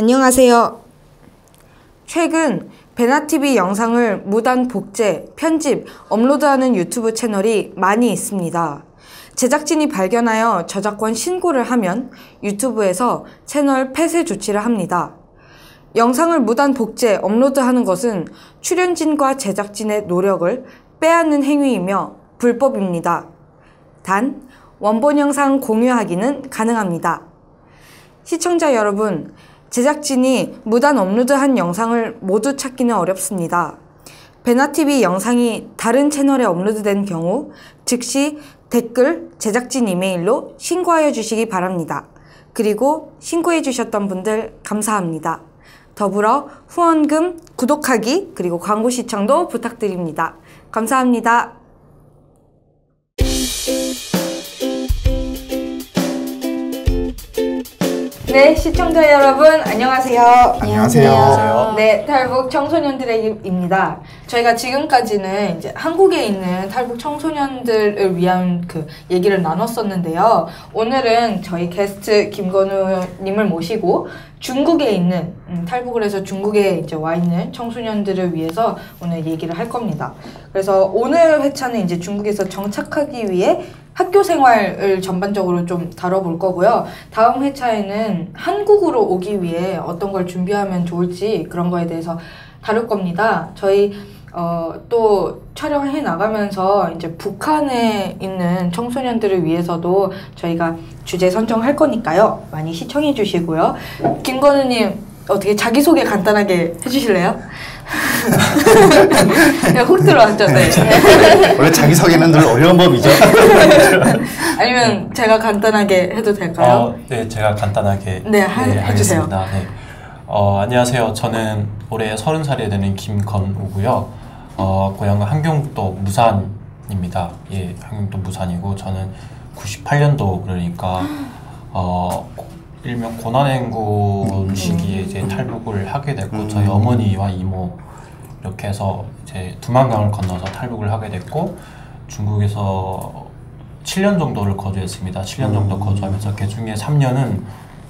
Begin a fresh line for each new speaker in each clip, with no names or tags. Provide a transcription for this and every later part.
안녕하세요. 최근 베나TV 영상을 무단 복제, 편집, 업로드하는 유튜브 채널이 많이 있습니다. 제작진이 발견하여 저작권 신고를 하면 유튜브에서 채널 폐쇄 조치를 합니다. 영상을 무단 복제, 업로드하는 것은 출연진과 제작진의 노력을 빼앗는 행위이며 불법입니다. 단, 원본 영상 공유하기는 가능합니다. 시청자 여러분, 제작진이 무단 업로드한 영상을 모두 찾기는 어렵습니다. 베나TV 영상이 다른 채널에 업로드된 경우 즉시 댓글, 제작진 이메일로 신고하여 주시기 바랍니다. 그리고 신고해 주셨던 분들 감사합니다. 더불어 후원금, 구독하기, 그리고 광고 시청도 부탁드립니다. 감사합니다. 네, 시청자 여러분 안녕하세요.
안녕하세요.
네, 탈북 청소년들입니다. 저희가 지금까지는 이제 한국에 있는 탈북 청소년들을 위한 그 얘기를 나눴었는데요. 오늘은 저희 게스트 김건우님을 모시고 중국에 있는 탈북을 해서 중국에 이제 와 있는 청소년들을 위해서 오늘 얘기를 할 겁니다. 그래서 오늘 회차는 이제 중국에서 정착하기 위해 학교 생활을 전반적으로 좀 다뤄볼 거고요. 다음 회차에는 한국으로 오기 위해 어떤 걸 준비하면 좋을지 그런 거에 대해서 다룰 겁니다. 저희 또 촬영해 나가면서 이제 북한에 있는 청소년들을 위해서도 저희가 주제 선정할 거니까요. 많이 시청해 주시고요. 김건우님 어떻게 자기소개 간단하게 해주실래요? 그냥 훅 들어왔죠. 네.
원래 자기소개는 늘 어려운 법이죠.
아니면 제가 간단하게 해도 될까요?
네, 제가 간단하게
해주세요.
하겠습니다. 네. 안녕하세요. 저는 올해 30살이 되는 김건우고요. 고향은 함경북도 무산입니다. 예, 함경북도 무산이고 저는 98년도 그러니까 일명 고난행군 시기에 이제 탈북을 하게 됐고 저희 어머니와 이모 이렇게 해서 이제 두만강을 건너서 탈북을 하게 됐고 중국에서 7년 정도를 거주했습니다. 7년 정도 거주하면서 그 중에 3년은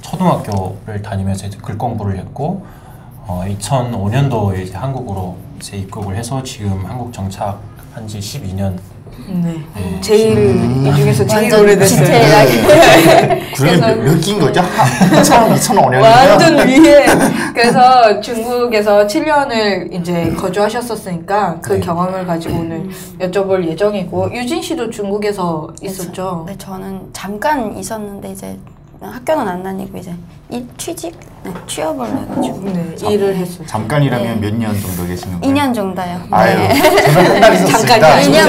초등학교를 다니면서 이제 글 공부를 했고 2005년도에 이제 한국으로 이제 입국을 해서 지금 한국 정착한 지 12년.
네. 제일 이 중에서 제일 오래됐어요.
그러면 몇 기인 거죠? 2005년이면
완전 위에. 그래서 중국에서 7년을 이제 거주하셨었으니까 그 경험을 가지고 오늘 여쭤볼 예정이고 유진 씨도 중국에서 있었죠?
네, 저는 잠깐 있었는데 이제 학교는 안 다니고 이제 취직? 네, 취업을 해가지고
일을 했어요.
잠깐이라면 몇 년 정도 계시는 거예요?
2년 정도요.
아유,
네.
저는 한 달 있었습니다.
2년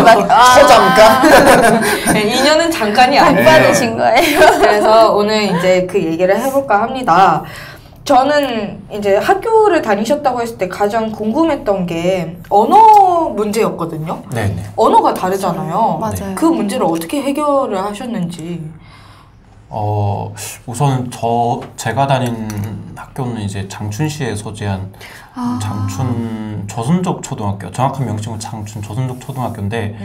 초잠깐?
네, 2년은 잠깐이
복
아니에요.
받으신 거예요.
그래서 오늘 이제 그 얘기를 해볼까 합니다. 저는 이제 학교를 다니셨다고 했을 때 가장 궁금했던 게 언어 문제였거든요.
네네.
언어가 다르잖아요.
맞아요.
그 문제를 어떻게 해결을 하셨는지.
우선 제가 다닌 학교는 이제 장춘시에 소재한 장춘 조선족 초등학교, 정확한 명칭은 장춘 조선족 초등학교인데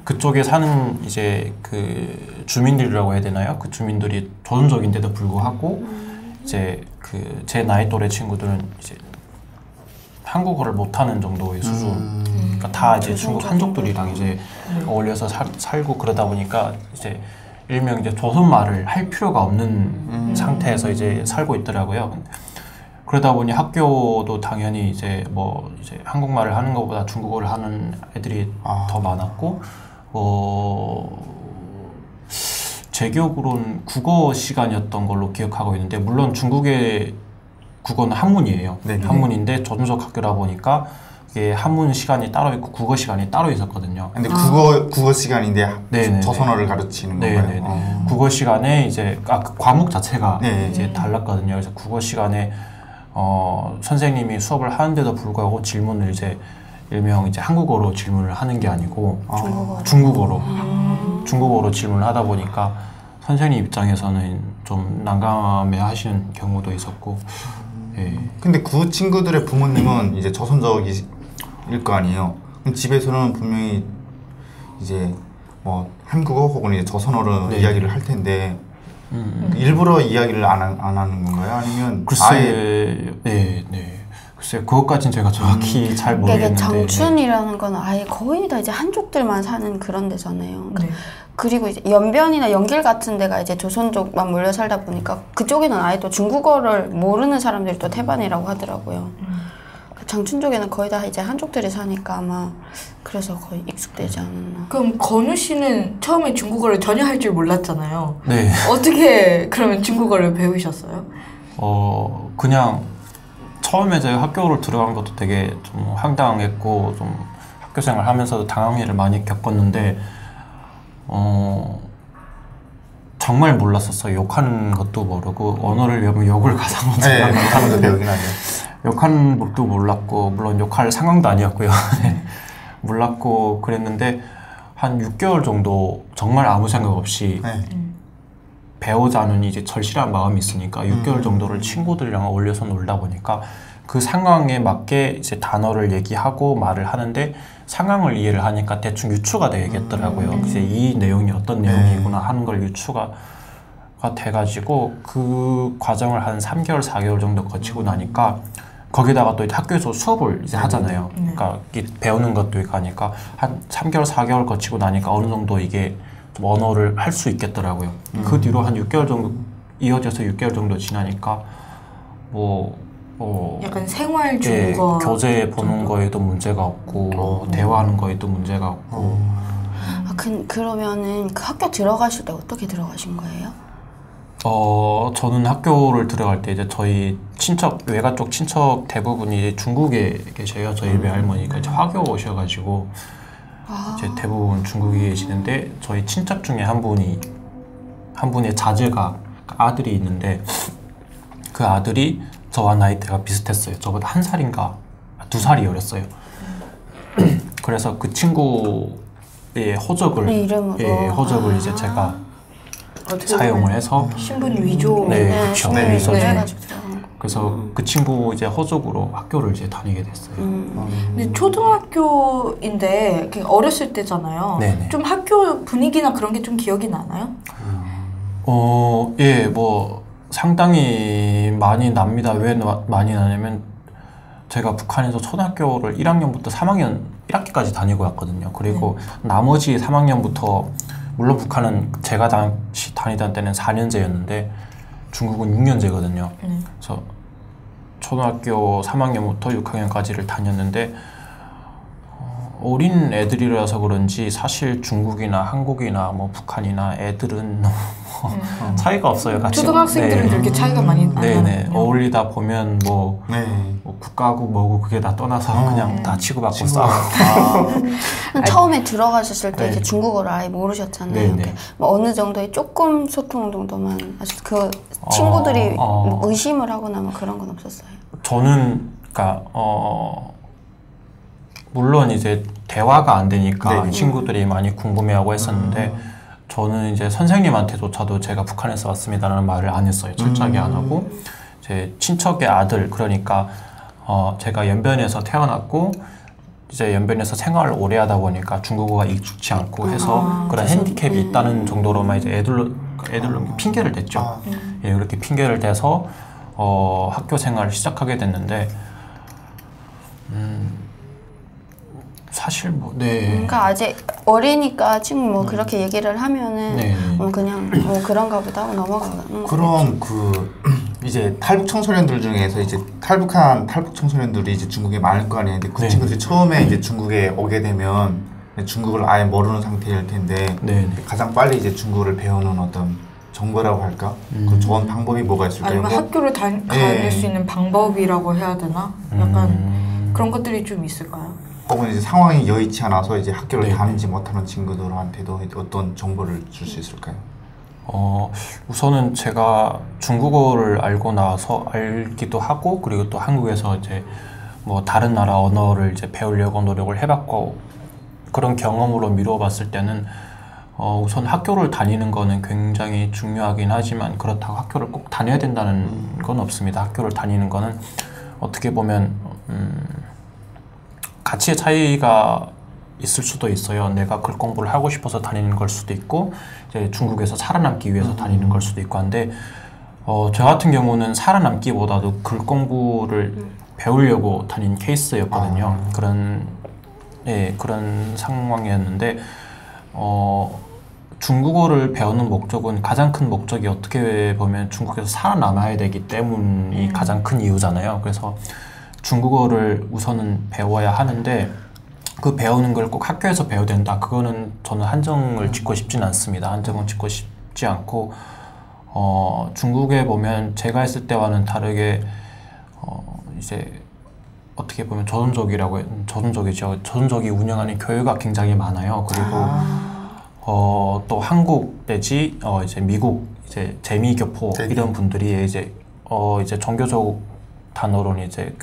그쪽에 사는 이제 그 주민들이라고 해야 되나요? 그 주민들이 조선족인데도 불구하고 이제 그 제 나이 또래 친구들은 이제 한국어를 못하는 정도의 수준. 그러니까 다 이제 중국 한족들이랑 이제 어울려서 살고 그러다 보니까 이제 일명 이제 조선말을 할 필요가 없는 상태에서 이제 살고 있더라고요. 그러다 보니 학교도 당연히 이제 이제 한국말을 하는 것보다 중국어를 하는 애들이 더 많았고, 제 기억으로는 국어 시간이었던 걸로 기억하고 있는데, 물론 중국의 국어는 한문이에요. 네네. 한문인데 조선족 학교라 보니까 이게 한문 시간이 따로 있고 국어 시간이 따로 있었거든요.
근데 국어 시간인데
네네네.
조선어를 가르치는 건가요?
국어 시간에 이제 그 과목 자체가
네.
이제 달랐거든요. 그래서 국어 시간에 선생님이 수업을 하는데도 불구하고 질문을 이제 일명 이제 한국어로 질문을 하는 게 아니고 중국어로 질문을 하다 보니까 선생님 입장에서는 좀 난감해 하시는 경우도 있었고. 예.
근데 그 친구들의 부모님은 이제 조선족일 거 아니에요. 그럼 집에서는 분명히 이제 한국어 혹은 이제 조선어로 이야기를 할 텐데 일부러 이야기를 안 하는 건가요? 아니면
글쎄,
아예
네. 글쎄, 그것까진 제가 정확히 잘
이게
모르겠는데.
장춘이라는 건 아예 거의 다 이제 한족들만 사는 그런 데잖아요.
네.
그리고 이제 연변이나 연길 같은 데가 이제 조선족만 몰려 살다 보니까 그쪽에는 아예 또 중국어를 모르는 사람들이 또 태반이라고 하더라고요. 장춘족에는 거의 다 이제 한족들이 사니까 아마 그래서 거의 익숙되지 않았나.
그럼 건우 씨는 처음에 중국어를 전혀 할 줄 몰랐잖아요.
네.
어떻게 그러면 중국어를 배우셨어요?
그냥 처음에 제가 학교를 들어간 것도 되게 좀 황당했고 좀 학교 생활 하면서도 당황해를 많이 겪었는데 정말 몰랐었어요. 욕하는 것도 모르고 언어를 배우면 욕을 가장 먼저
하면서 배우긴 하죠.
욕하는 법도 몰랐고 물론 욕할 상황도 아니었고요. 몰랐고 그랬는데 한 6개월 정도 정말 아무 생각 없이 배우자는 이제 절실한 마음이 있으니까 6개월 정도를 친구들이랑 어울려서 놀다 보니까 그 상황에 맞게 이제 단어를 얘기하고 말을 하는데 상황을 이해를 하니까 대충 유추가 되겠더라고요. 이제 이 내용이 어떤 내용이구나 하는 걸 유추가 돼가지고 그 과정을 한 3개월, 4개월 정도 거치고 나니까 거기다가 또 학교에서 수업을 이제 하잖아요. 그러니까 배우는 것도 있고 하니까 한 3개월, 4개월 거치고 나니까 어느 정도 이게 좀 언어를 할 수 있겠더라고요. 그 뒤로 한 6개월 정도 이어져서 6개월 정도 지나니까
약간 생활 중국어
교재 보는 거에도 문제가 없고 대화하는 거에도 문제가 없고.
그러면은 그 학교 들어가실 때 어떻게 들어가신 거예요?
저는 학교를 들어갈 때 이제 저희 친척, 외가 쪽 친척 대부분이 이제 중국에 계셔요. 저희 외할머니가 이제 화교 오셔가지고 이제 대부분 중국에 계시는데 저희 친척 중에 한 분의 자제가 아들이 있는데 그 아들이 저와 나이대가 비슷했어요. 저보다 1살인가 2살이 어렸어요. 그래서 그 친구의 호적을 호적을 이제 제가 사용을 해서
신분 위조.
그렇죠.
네.
그래서 그 친구 이제 호적으로 학교를 이제 다니게 됐어요.
근데 초등학교인데 어렸을 때잖아요.
네네.
좀 학교 분위기나 그런 게 좀 기억이 나나요?
상당히 많이 납니다. 왜 많이 나냐면 제가 북한에서 초등학교를 1학년부터 3학년 1학기까지 다니고 왔거든요. 그리고 나머지 3학년부터 물론 북한은 제가 당시 다니던 때는 4년제였는데 중국은 6년제거든요. 그래서 초등학교 3학년부터 6학년까지를 다녔는데 어린 애들이라서 그런지 사실 중국이나 한국이나 뭐 북한이나 애들은 차이가 없어요. 같이.
초등학생들은 그렇게 차이가 많이 안 나요.
어울리다 보면 뭐 국가고 뭐고 그게 다 떠나서 그냥 다 치고받고 싸우고.
처음에 들어가셨을 때 이제 중국어를 아예 모르셨잖아요. 뭐 어느 정도의 조금 소통 정도만 그 친구들이 뭐 의심을 하거나 뭐 그런 건 없었어요?
저는 그러니까 물론 이제 대화가 안 되니까 친구들이 많이 궁금해하고 했었는데 저는 이제 선생님한테조차도 제가 북한에서 왔습니다라는 말을 안 했어요. 철저하게 안 하고 제 친척의 아들 그러니까 제가 연변에서 태어났고 이제 연변에서 생활을 오래 하다 보니까 중국어가 익숙치 않고 해서 그런 핸디캡이 있다는 정도로만 이제 애들로 핑계를 댔죠. 그렇게 핑계를 대서 학교 생활을 시작하게 됐는데 사실
그러니까 아직 어리니까 지금 뭐 그렇게 얘기를 하면은 그냥 뭐 그런가 보다 하고 넘어가는.
그럼 이제 탈북 청소년들 중에서 이제 탈북한 탈북 청소년들이 이제 중국에 많을 거 아니에요. 근데 그 친구들이 처음에 이제 중국에 오게 되면 중국을 아예 모르는 상태일 텐데 가장 빨리 이제 중국어를 배우는 어떤 정보라고 할까? 그 좋은 방법이 뭐가 있을까요?
아니면 학교를 다닐 수 있는 방법이라고 해야 되나? 약간 그런 것들이 좀 있을까요?
혹은 이제 상황이 여의치 않아서 이제 학교를 다니지 못하는 친구들한테도 어떤 정보를 줄 수 있을까요?
우선은 제가 중국어를 알고 나서 알기도 하고 그리고 또 한국에서 이제 뭐 다른 나라 언어를 이제 배우려고 노력을 해봤고 그런 경험으로 미루어 봤을 때는 우선 학교를 다니는 거는 굉장히 중요하긴 하지만 그렇다고 학교를 꼭 다녀야 된다는 건 없습니다. 학교를 다니는 거는 어떻게 보면 가치의 차이가 있을 수도 있어요. 내가 글 공부를 하고 싶어서 다니는 걸 수도 있고 이제 중국에서 살아남기 위해서 다니는 걸 수도 있고 한데 저 같은 경우는 살아남기보다도 글 공부를 배우려고 다닌 케이스였거든요. 그런 상황이었는데 중국어를 배우는 목적은 가장 큰 목적이 어떻게 보면 중국에서 살아남아야 되기 때문이 가장 큰 이유잖아요. 그래서 중국어를 우선은 배워야 하는데 그 배우는 걸 꼭 학교에서 배워야 된다. 그거는 저는 한정을 짓고 싶진 않습니다. 한정은 짓고 싶지 않고 중국에 보면 제가 했을 때와는 다르게 이제 어떻게 보면 조선족이 운영하는 교회가 굉장히 많아요. 그리고 또 한국 내지 이제 미국 이제 재미교포 이런 분들이 이제 종교적 단어로는 이제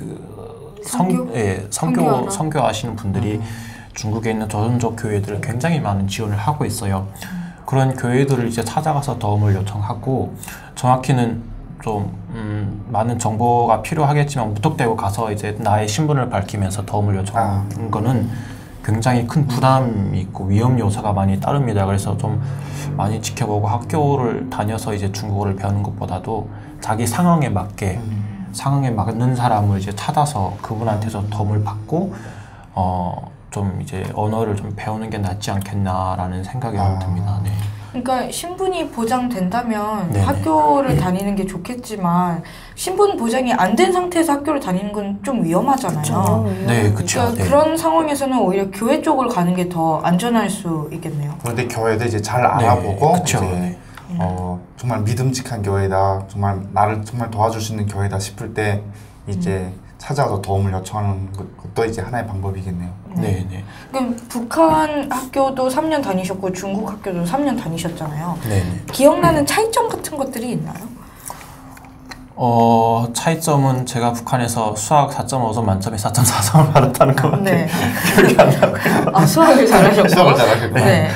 선교하시는 분들이 중국에 있는 조선족 교회들을 굉장히 많은 지원을 하고 있어요. 그런 교회들을 이제 찾아가서 도움을 요청하고 정확히는 좀 많은 정보가 필요하겠지만 무턱대고 가서 이제 나의 신분을 밝히면서 도움을 요청하는 거는 굉장히 큰 부담이 있고 위험 요소가 많이 따릅니다. 그래서 좀 많이 지켜보고 학교를 다녀서 이제 중국어를 배우는 것보다도 자기 상황에 맞는 사람을 이제 찾아서 그분한테서 도움을 받고 좀 이제 언어를 좀 배우는 게 낫지 않겠나라는 생각이 듭니다. 네.
그러니까 신분이 보장된다면
네네.
학교를 다니는 게 좋겠지만 신분 보장이 안 된 상태에서 학교를 다니는 건 좀 위험하잖아요.
네, 그렇죠.
그러니까
네.
그런 상황에서는 오히려 교회 쪽을 가는 게 더 안전할 수 있겠네요.
그런데 교회도 이제 잘 알아보고
그쵸.
이제
네.
정말 믿음직한 교회다, 정말 나를 정말 도와줄 수 있는 교회다 싶을 때 이제 찾아가서 도움을 요청하는 것도 이제 하나의 방법이겠네요.
네, 네.
그럼 북한 학교도 3년 다니셨고 중국 학교도 3년 다니셨잖아요.
네, 네.
기억나는 차이점 같은 것들이 있나요?
차이점은 제가 북한에서 수학 4.5점 만점에 4.4점을 받았다는 것밖에
네.
기억이 안 나고요.
수학을 잘하셨고.
수학을 잘하셨고.
네.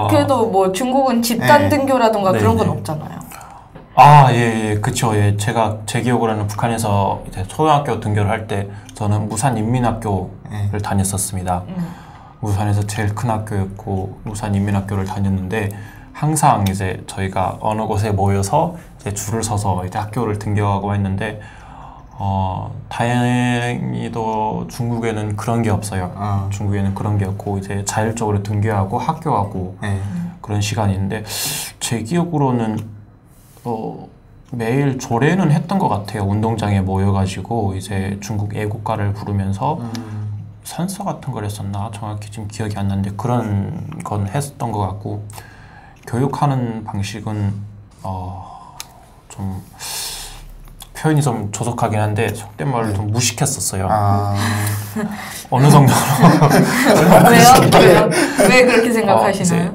그래도 뭐 중국은 집단
네.
등교라던가
네,
그런 건
네.
없잖아요.
예, 그쵸. 예, 제 기억으로는 북한에서 이제 초등학교 등교를 할 때 저는 무산인민학교를 다녔었습니다. 무산에서 제일 큰 학교였고 무산인민학교를 다녔는데 항상 이제 저희가 어느 곳에 모여서 이제 줄을 서서 이제 학교를 등교하고 했는데 다행히도 중국에는 그런 게 없어요. 중국에는 그런 게 없고 이제 자율적으로 등교하고 학교하고 그런 시간인데 제 기억으로는 매일 조례는 했던 것 같아요. 운동장에 모여가지고 이제 중국 애국가를 부르면서 선서 같은 걸 했었나? 정확히 지금 기억이 안 나는데 그런 건 했었던 것 같고 교육하는 방식은 좀 표현이 좀 조속하긴 한데 속된 말로 좀 무식했었어요. 어느 정도로
왜요? 왜 그렇게 생각하시나요?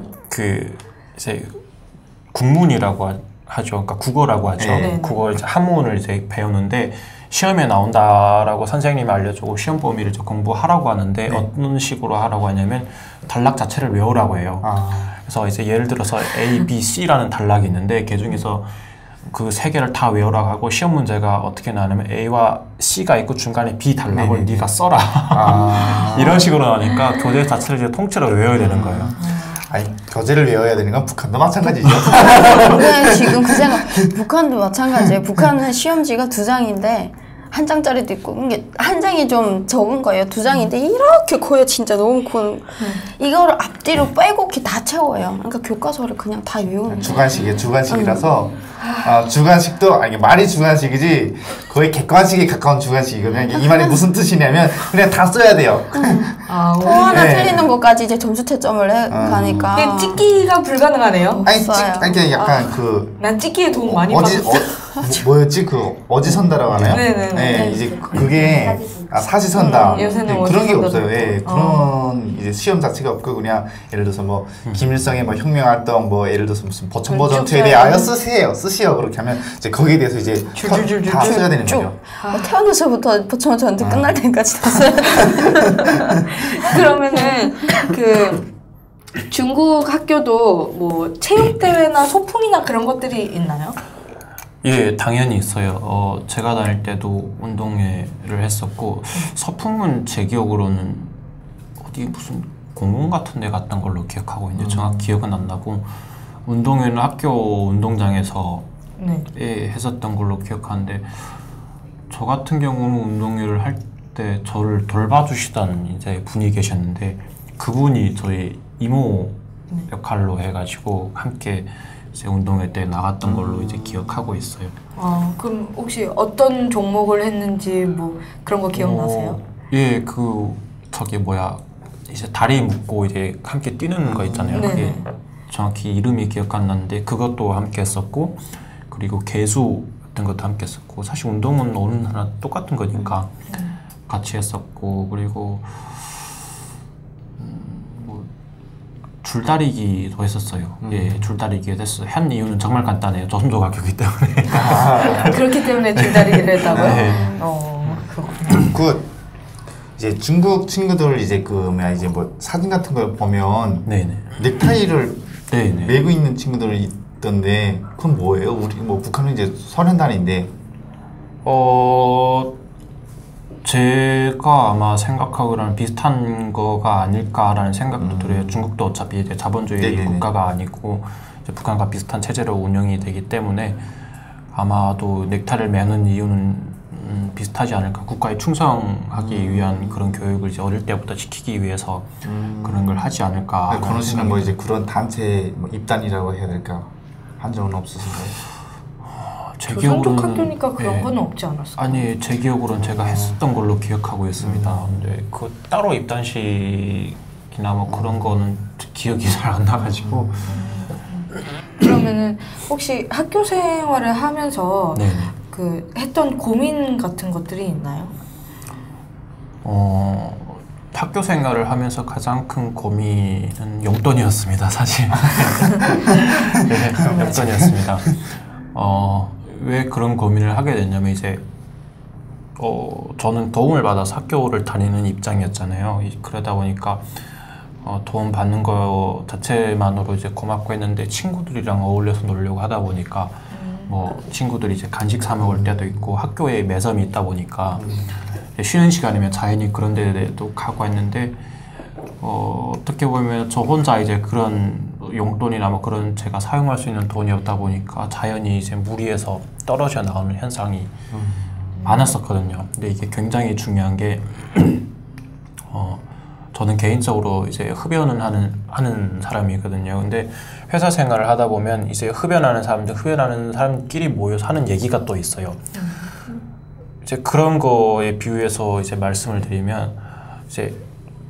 이제 국문이라고 하죠. 그러니까 국어라고 하죠.
네.
국어 이제 한문을 이제 배우는데 시험에 나온다라고 선생님이 알려주고 시험 범위를 이제 공부하라고 하는데 어떤 식으로 하라고 하냐면 단락 자체를 외우라고 해요. 그래서 이제 예를 들어서 A, B, C라는 단락이 있는데 그 중에서 그 세 개를 다 외우라고 하고 시험 문제가 어떻게 나오냐면 A와 C가 있고 중간에 B 단락을 네가 써라. 이런 식으로 나오니까 교재 자체를 이제 통째로 외워야 되는 거예요.
아니, 교재를 외워야 되는 건 북한도 마찬가지죠.
네, 지금 그 생각. 북한도 마찬가지예요. 북한은 시험지가 2장인데 한 장짜리도 있고 이게 한 장이 좀 적은 거예요. 2장인데 이렇게 커요. 진짜 너무 커요. 이거를 앞뒤로 빼곡히 다 채워요. 그러니까 교과서를 그냥 다 외우는 거예요.
주관식이라서 주관식도 아니 말이 주관식이지 거의 객관식에 가까운 주관식이거든요. 이 말이 무슨 뜻이냐면 그냥 다 써야 돼요.
또 하나 틀리는 것까지 이제 점수 채점을 가니까
찍기가 불가능하네요.
아니
없어요.
이게 약간
난 찍기에 도움 많이 받았어.
뭐였지 어지선다라고 하나요?
네네네.
이제 그게 사시선다.
요새는
그런 게
어지선다도
없어요.
있고.
그런 이제 시험 자체가 없고 그냥 예를 들어서 뭐 김일성의 뭐 혁명활동 뭐 예를 들어서 무슨 보천보 전투에 대하여 쓰시오 그렇게 하면 이제 거기에 대해서 이제 다 써야 되는 거죠.
태어나서부터 보충 전투 끝날 때까지 다 써야
그러면은 그 중국 학교도 뭐 체육대회나 소풍이나 그런 것들이 있나요?
예, 당연히 있어요. 제가 다닐 때도 운동회를 했었고 서풍은 제 기억으로는 어디 무슨 공원 같은 데 갔던 걸로 기억하고 있는데 정확히 기억은 안 나고 운동회는 학교 운동장에서 했었던 걸로 기억하는데 저 같은 경우는 운동회를 할 때 저를 돌봐주시던 이제 분이 계셨는데 그분이 저희 이모 역할로 해가지고 함께 이제 운동회 때 나갔던 걸로 이제 기억하고 있어요.
그럼 혹시 어떤 종목을 했는지 뭐 그런 거 기억나세요?
예, 저기 뭐야 이제 다리 묶고 이제 함께 뛰는 거 있잖아요. 그게 정확히 이름이 기억 안 나는데 그것도 함께 했었고 그리고 개수 같은 것도 함께 했었고 사실 운동은 어느 나라 똑같은 거니까 같이 했었고 그리고 줄다리기도 했었어요. 예, 줄다리기도 했어요. 한 이유는 정말 간단해요. 저손조각이기 때문에.
그렇기 때문에 줄다리기를 했다고요?
네.
그렇군요.
이제 중국 친구들 이제 이제 뭐 사진 같은 걸 보면 넥타이를 메고 있는 친구들이 있던데 그건 뭐예요? 우리 뭐 북한은 이제 소련단인데.
제가 아마 생각하기로는 비슷한 거가 아닐까라는 생각도 들어요. 중국도 어차피 이제 자본주의 국가가 아니고 이제 북한과 비슷한 체제로 운영이 되기 때문에 아마도 넥타이를 매는 이유는 비슷하지 않을까. 국가에 충성하기 위한 그런 교육을 이제 어릴 때부터 시키기 위해서 그런 걸 하지 않을까.
권호 씨는 뭐 이제 그런 단체 뭐 입단이라고 해야 될까 한 적은 없으신가요?
조선족 학교니까 그런 건 없지 않았어요?
아니 제 기억으로는 제가 했었던 걸로 기억하고 있습니다. 근데 그 따로 입단식이나 뭐 그런 거는 기억이 잘 안 나가지고.
그러면은 혹시 학교 생활을 하면서 했던 고민 같은 것들이 있나요?
학교 생활을 하면서 가장 큰 고민은 용돈이었습니다, 사실. 용돈이었습니다. 왜 그런 고민을 하게 됐냐면 이제 저는 도움을 받아서 학교를 다니는 입장이었잖아요. 그러다 보니까 도움 받는 거 자체만으로 이제 고맙고 했는데 친구들이랑 어울려서 놀려고 하다 보니까 뭐 친구들이 이제 간식 사 먹을 때도 있고 학교에 매점이 있다 보니까 쉬는 시간이면 자연히 그런 데도 가고 했는데 어떻게 보면 저 혼자 이제 그런 용돈이나 뭐 그런 제가 사용할 수 있는 돈이 없다 보니까 자연히 이제 무리해서 떨어져 나오는 현상이 많았었거든요. 근데 이게 굉장히 중요한 게 저는 개인적으로 이제 흡연은 하는 사람이거든요. 근데 회사 생활을 하다 보면 이제 흡연하는 사람끼리 모여서 하는 얘기가 또 있어요. 이제 그런 거에 비유해서 이제 말씀을 드리면 이제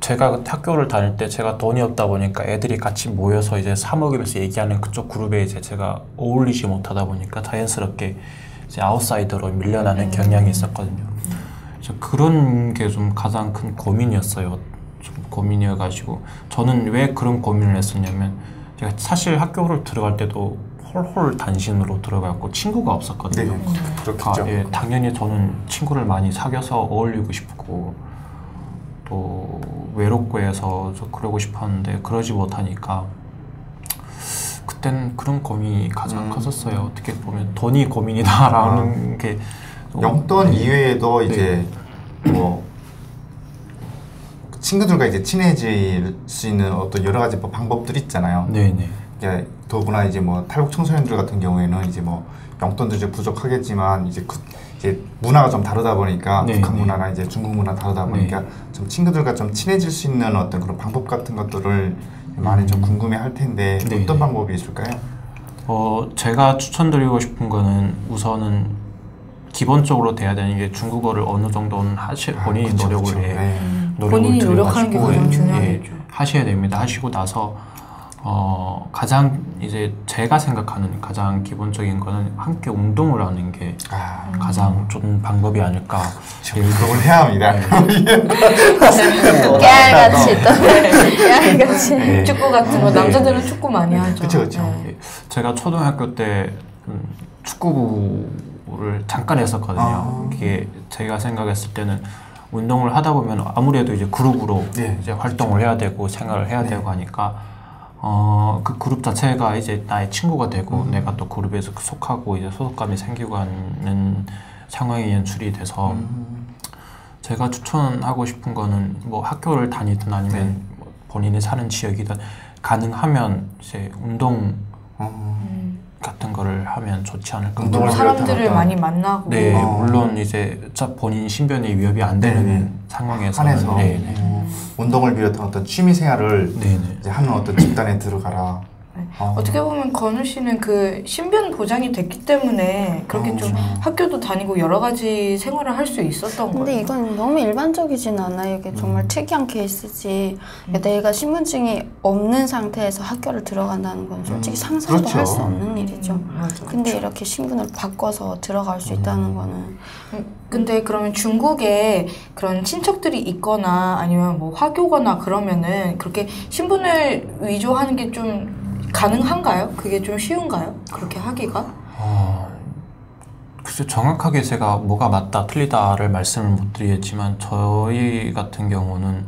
제가 학교를 다닐 때 제가 돈이 없다 보니까 애들이 같이 모여서 이제 사 먹으면서 얘기하는 그쪽 그룹에 이제 제가 어울리지 못하다 보니까 자연스럽게 이제 아웃사이더로 밀려나는 경향이 있었거든요. 그래서 그런 게 좀 가장 큰 고민이었어요. 좀 고민이어가지고 저는 왜 그런 고민을 했었냐면 제가 사실 학교를 들어갈 때도 홀홀 단신으로 들어갔고 친구가 없었거든요.
그렇겠죠.
예, 당연히 저는 친구를 많이 사귀어서 어울리고 싶고 또 외롭고 해서 그러고 싶었는데 그러지 못하니까 그땐 그런 고민이 가장 컸었어요. 어떻게 보면 돈이 고민이다라는 게
용돈 이외에도 이제 뭐 친구들과 이제 친해질 수 있는 어떤 여러 가지 방법들이 있잖아요.
네네.
이제 더구나 이제 뭐 탈북 청소년들 같은 경우에는 이제 뭐 용돈도 이제 부족하겠지만 이제 이제 문화가 좀 다르다 보니까 북한 문화나 이제 중국 문화 다르다 보니까 좀 친구들과 좀 친해질 수 있는 어떤 그런 방법 같은 것들을 많이 좀 궁금해할 텐데 어떤 방법이 있을까요?
제가 추천드리고 싶은 거는 우선은 기본적으로 돼야 되는 게 중국어를 어느 정도는 본인이 노력을 해.
본인이 노력하는 게 가장 중요하겠죠.
하셔야 됩니다. 하시고 나서 가장 이제 제가 생각하는 가장 기본적인 거는 함께 운동을 하는 게 가장 좋은 방법이 아닐까.
운동을 해야 합니다.
깨알같이 또 깨알같이
축구 같은 거 남자들은 축구 많이 하죠.
그렇죠.
제가 초등학교 때 축구부를 잠깐 했었거든요. 그게 제가 생각했을 때는 운동을 하다 보면 아무래도 이제 그룹으로 이제 활동을 해야 되고 생활을 해야 되고 하니까 그 그룹 자체가 이제 나의 친구가 되고 내가 또 그룹에서 속하고 이제 소속감이 생기고 하는 상황이 연출이 돼서 제가 추천하고 싶은 거는 뭐 학교를 다니든 아니면 본인이 사는 지역이든 가능하면 이제 운동 같은 거를 하면 좋지 않을까.
운동을
사람들을
비롯한
많이 만나고.
네, 물론 이제 본인 신변에 위협이 안 되는 상황에서는
한해서 운동을 비롯한 어떤 취미 생활을 이제 하는 어떤 집단에 들어가라.
네. 어떻게 보면 건우 씨는 그 신변 보장이 됐기 때문에 그렇게 좀 학교도 다니고 여러 가지 생활을 할 수 있었던 거예요.
근데 이건 너무 일반적이진 않아요. 이게 정말 특이한 케이스지. 내가 신분증이 없는 상태에서 학교를 들어간다는 건 솔직히 상상도
그렇죠.
할 수 없는 일이죠.
맞아.
근데 이렇게 신분을 바꿔서 들어갈 수 있다는 거는
근데 그러면 중국에 그런 친척들이 있거나 아니면 뭐 화교거나 그러면은 그렇게 신분을 위조하는 게 좀 가능한가요? 그게 좀 쉬운가요? 그렇게 하기가?
글쎄 정확하게 제가 뭐가 맞다 틀리다를 말씀을 못 드리겠지만 저희 같은 경우는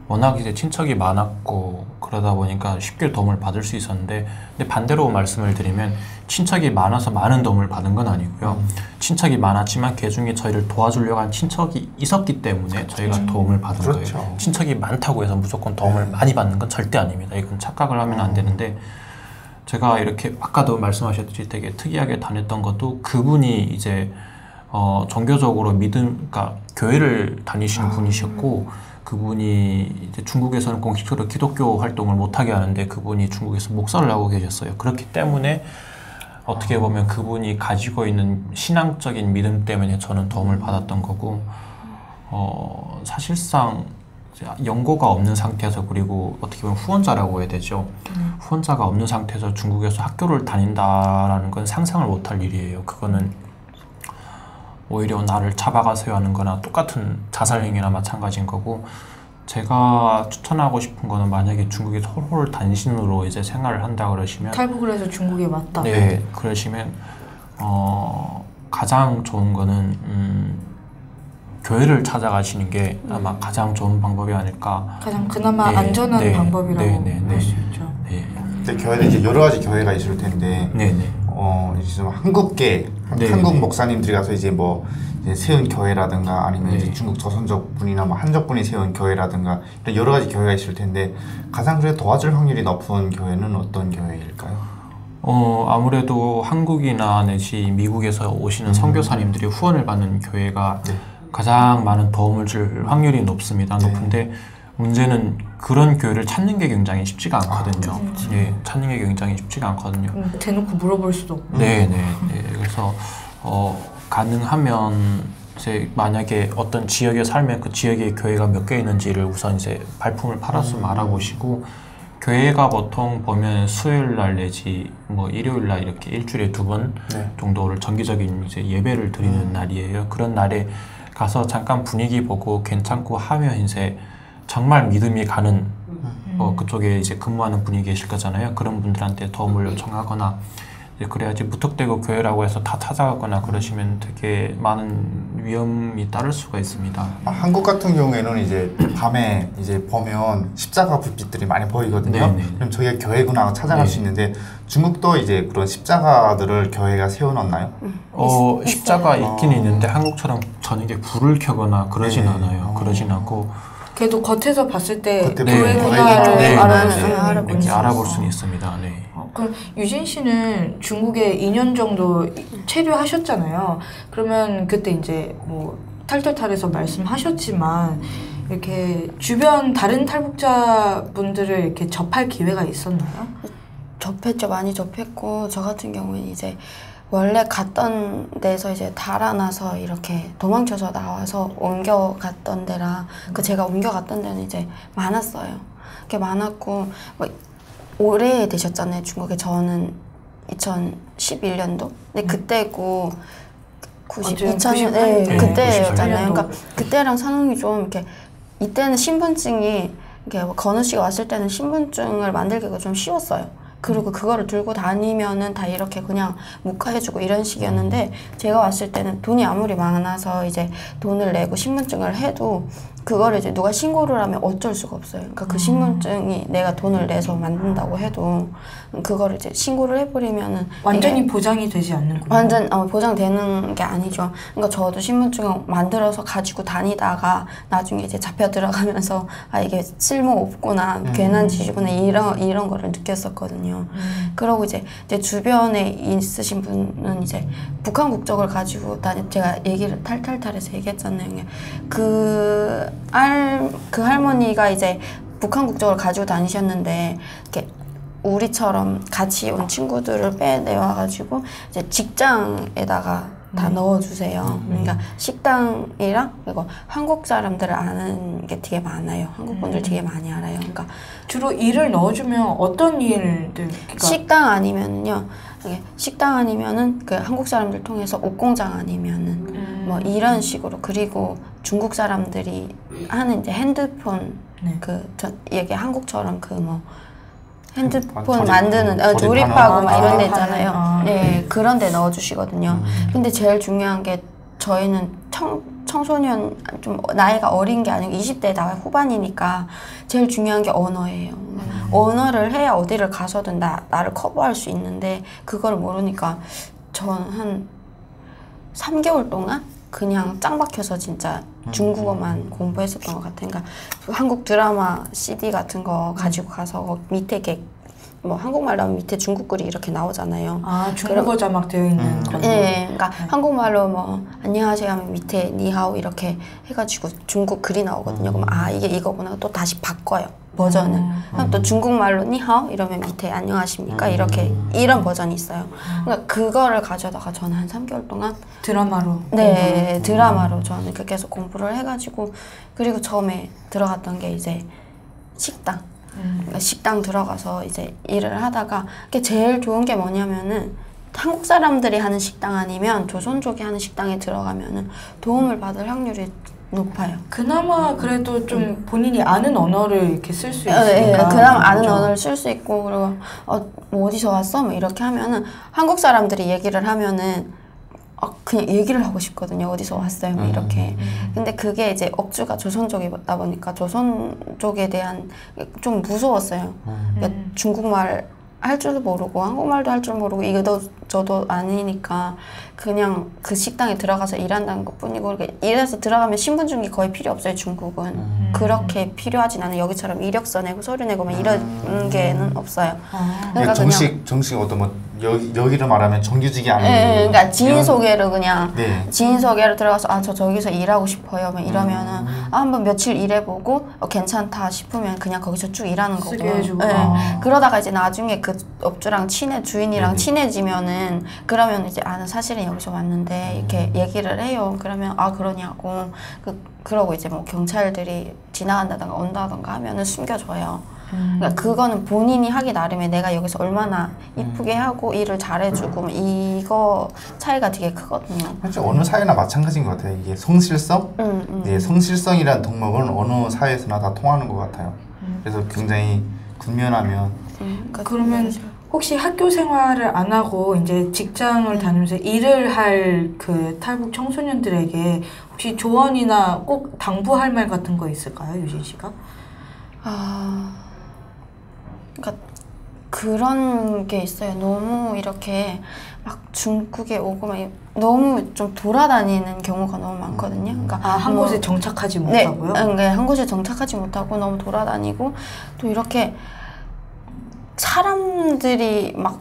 워낙 이제 친척이 많았고 그러다 보니까 쉽게 도움을 받을 수 있었는데 근데 반대로 말씀을 드리면 친척이 많아서 많은 도움을 받은 건 아니고요. 친척이 많았지만 그 중에 저희를 도와주려고 한 친척이 있었기 때문에 저희가 도움을 받은 거예요. 친척이 많다고 해서 무조건 도움을 많이 받는 건 절대 아닙니다. 이건 착각을 하면 안 되는데 제가 이렇게 아까도 말씀하셨듯이 되게 특이하게 다녔던 것도 그분이 이제 종교적으로 그러니까 교회를 다니시는 분이셨고 그분이 이제 중국에서는 공식적으로 기독교 활동을 못하게 하는데 그분이 중국에서 목사를 하고 계셨어요. 그렇기 때문에 어떻게 보면 그분이 가지고 있는 신앙적인 믿음 때문에 저는 도움을 받았던 거고 사실상 연고가 없는 상태에서 그리고 어떻게 보면 후원자라고 해야 되죠. 후원자가 없는 상태에서 중국에서 학교를 다닌다라는 건 상상을 못할 일이에요. 그거는 오히려 나를 잡아가세요 하는 거나 똑같은 자살행위나 마찬가지인 거고 제가 추천하고 싶은 거는 만약에 중국에서 홀홀 단신으로 이제 생활을 한다 그러시면
탈북을 해서 중국에 왔다.
네, 그러시면 가장 좋은 거는 교회를 찾아가시는 게 아마 가장 좋은 방법이 아닐까.
가장 그나마 안전한 방법이라고 할 수 있죠.
근데 교회는 이제 여러 가지 교회가 있을 텐데, 이제 좀 한국계 한국 목사님들이 가서 이제 뭐 이제 세운 교회라든가 아니면 이제 중국 조선족 분이나 뭐 한족 분이 세운 교회라든가 이런 여러 가지 교회가 있을 텐데 가장 그래 도와줄 확률이 높은 교회는 어떤 교회일까요?
아무래도 한국이나 내지 미국에서 오시는 선교사님들이 후원을 받는 교회가 가장 많은 도움을 줄 확률이 높습니다. 높은데 문제는 그런 교회를 찾는 게 굉장히 쉽지가 않거든요. 찾는 게 굉장히 쉽지가 않거든요.
대놓고 물어볼 수도 없고.
그래서 가능하면 이제 만약에 어떤 지역에 살면 그 지역에 교회가 몇 개 있는지를 우선 이제 발품을 팔아서 알아보시고 교회가 보통 보면 수요일 날 내지 뭐 일요일 날 이렇게 일주일에 2번 정도를 정기적인 이제 예배를 드리는 날이에요. 그런 날에 가서 잠깐 분위기 보고 괜찮고 하면 이제 정말 믿음이 가는 그쪽에 이제 근무하는 분이 계실 거잖아요. 그런 분들한테 도움을 요청하거나 그래야지 무턱대고 교회라고 해서 다 찾아가거나 그러시면 되게 많은 위험이 따를 수가 있습니다.
한국 같은 경우에는 이제 밤에 이제 보면 십자가 불빛들이 많이 보이거든요. 그럼 저희가 교회구나 찾아갈 수 있는데 중국도 이제 그런 십자가들을 교회가 세워놨나요?
십자가 있긴 있는데 한국처럼 저녁에 불을 켜거나 그러진 않아요. 그러진 않고
그래도 겉에서 봤을 때
교회구나를
알아볼
수는 있습니다.
그럼 유진 씨는 중국에 2년 정도 체류하셨잖아요. 그러면 그때 이제 뭐 탈탈탈에서 말씀하셨지만 이렇게 주변 다른 탈북자분들을 이렇게 접할 기회가 있었나요?
접했죠. 많이 접했고 저 같은 경우는 이제 원래 갔던 데서 이제 달아나서 이렇게 도망쳐서 나와서 옮겨갔던 데라 제가 옮겨갔던 데는 이제 많았어요. 그게 많았고 뭐 오래 되셨잖아요. 중국에 저는 2011년도? 근데 그때고 2000년 그때였잖아요. 그러니까 그때랑 상황이 좀 이렇게 이때는 신분증이 이렇게 건우 씨가 왔을 때는 신분증을 만들기가 좀 쉬웠어요. 그리고 그거를 들고 다니면은 다 이렇게 그냥 묵화해주고 이런 식이었는데 제가 왔을 때는 돈이 아무리 많아서 이제 돈을 내고 신분증을 해도 그거를 이제 누가 신고를 하면 어쩔 수가 없어요. 그러니까 그 신분증이 내가 돈을 내서 만든다고 해도 그거를 이제 신고를 해버리면은
완전히 보장이 되지 않는군요.
완전 보장되는 게 아니죠. 그러니까 저도 신분증을 만들어서 가지고 다니다가 나중에 이제 잡혀 들어가면서 아 이게 쓸모 없구나, 괜한 짓이구나 이런 거를 느꼈었거든요. 그러고 이제 주변에 있으신 분은 이제 북한 국적을 가지고 제가 얘기를 탈탈탈해서 얘기했잖아요. 그 할머니가 이제 북한 국적을 가지고 다니셨는데 이렇게 우리처럼 같이 온 친구들을 빼내와가지고 이제 직장에다가 다 넣어주세요. 그러니까 식당이랑 그리고 한국 사람들을 아는 게 되게 많아요. 한국 분들 되게 많이 알아요. 그러니까
주로 일을 넣어주면 어떤 일들? 그러니까
식당 아니면은요. 식당 아니면은 그 한국 사람들 통해서 옷공장 아니면은 뭐 이런 식으로. 그리고 중국 사람들이 하는 이제 핸드폰 이게 한국처럼 그 뭐 핸드폰 만드는 조립하고 막 이런 데 있잖아요. 네, 그런 데 넣어주시거든요. 근데 제일 중요한 게 저희는 청소년 좀 나이가 어린 게 아니고 20대 나이 후반이니까 제일 중요한 게 언어예요. 언어를 해야 어디를 가서든 나를 커버할 수 있는데 그걸 모르니까 전 한 3개월 동안 그냥 짱 박혀서 진짜 중국어만 공부했었던 것 같아요. 그러니까 한국 드라마 CD 같은 거 가지고 가서 밑에 이렇게 뭐 한국말로 하면 밑에 중국 글이 이렇게 나오잖아요.
아, 중국어 자막 되어 있는 그런 거.
네, 그러니까 한국말로 뭐 안녕하세요 하면 밑에 니하오 이렇게 해가지고 중국 글이 나오거든요. 그럼 아 이게 이거구나 또 다시 바꿔요. 버전을. 그럼 또 중국말로 니하오 이러면 밑에 안녕하십니까 이렇게 이런 버전이 있어요. 그러니까 그거를 가져다가 저는 한 3개월 동안
드라마로.
네, 드라마로 저는 그렇게 계속 공부를 해가지고 그리고 처음에 들어갔던 게 이제 식당. 그러니까 식당 들어가서 이제 일을 하다가 그게 제일 좋은 게 뭐냐면은 한국 사람들이 하는 식당 아니면 조선족이 하는 식당에 들어가면은 도움을 받을 확률이 높아요.
그나마 그래도 좀 본인이 아는 언어를 이렇게 쓸 수 있으니까.
네, 그나마 아는 언어를 쓸 수 있고 그리고 뭐 어디서 왔어? 뭐 이렇게 하면은 한국 사람들이 얘기를 하면은 그냥 얘기를 하고 싶거든요. 어디서 왔어요? 뭐 이렇게. 근데 그게 이제 업주가 조선족이다 보니까 조선족에 대한 좀 무서웠어요. 그러니까 중국말 할 줄도 모르고 한국말도 할 줄 모르고 이거 저도 아니니까 그냥 그 식당에 들어가서 일한다는 것 뿐이고 일해서 들어가면 신분증이 거의 필요 없어요. 중국은 그렇게 필요하진 않아요. 여기처럼 이력서 내고 서류 내고 막 이런 게는 없어요.
그러니까 정식 어떤 뭐 여기를 말하면 정규직이 아니고
그러니까 지인 소개를 그냥
네.
지인 소개로 들어가서 저 저기서 일하고 싶어요 막 이러면은 한번 며칠 일해보고 괜찮다 싶으면 그냥 거기서 쭉 일하는 거고.
쓰게 해주고.
그러다가 이제 나중에 그 업주랑 주인이랑 친해지면은 그러면 이제 사실은 여기서 왔는데 이렇게 얘기를 해요. 그러면 그러냐고 그러고 이제 뭐 경찰들이 지나간다던가 온다던가 하면은 숨겨줘요. 그러니까 그거는 본인이 하기 나름에 내가 여기서 얼마나 이쁘게 하고 일을 잘해주고 이거 차이가 되게 크거든요.
사실 어느 사회나 마찬가지인 것 같아요. 이게 성실성? 네, 성실성이란 덕목은 어느 사회에서나 다 통하는 것 같아요. 그래서 굉장히 군면하면
그러면 혹시 학교 생활을 안 하고 이제 직장을 다니면서 일을 할 그 탈북 청소년들에게 혹시 조언이나 꼭 당부할 말 같은 거 있을까요, 유진 씨가?
그러니까 그런 게 있어요. 너무 이렇게 막 중국에 오고 막 너무 좀 돌아다니는 경우가 너무 많거든요. 그러니까
한 곳에 정착하지 못하고요?
네, 한 곳에 정착하지 못하고 너무 돌아다니고 또 이렇게 사람들이 막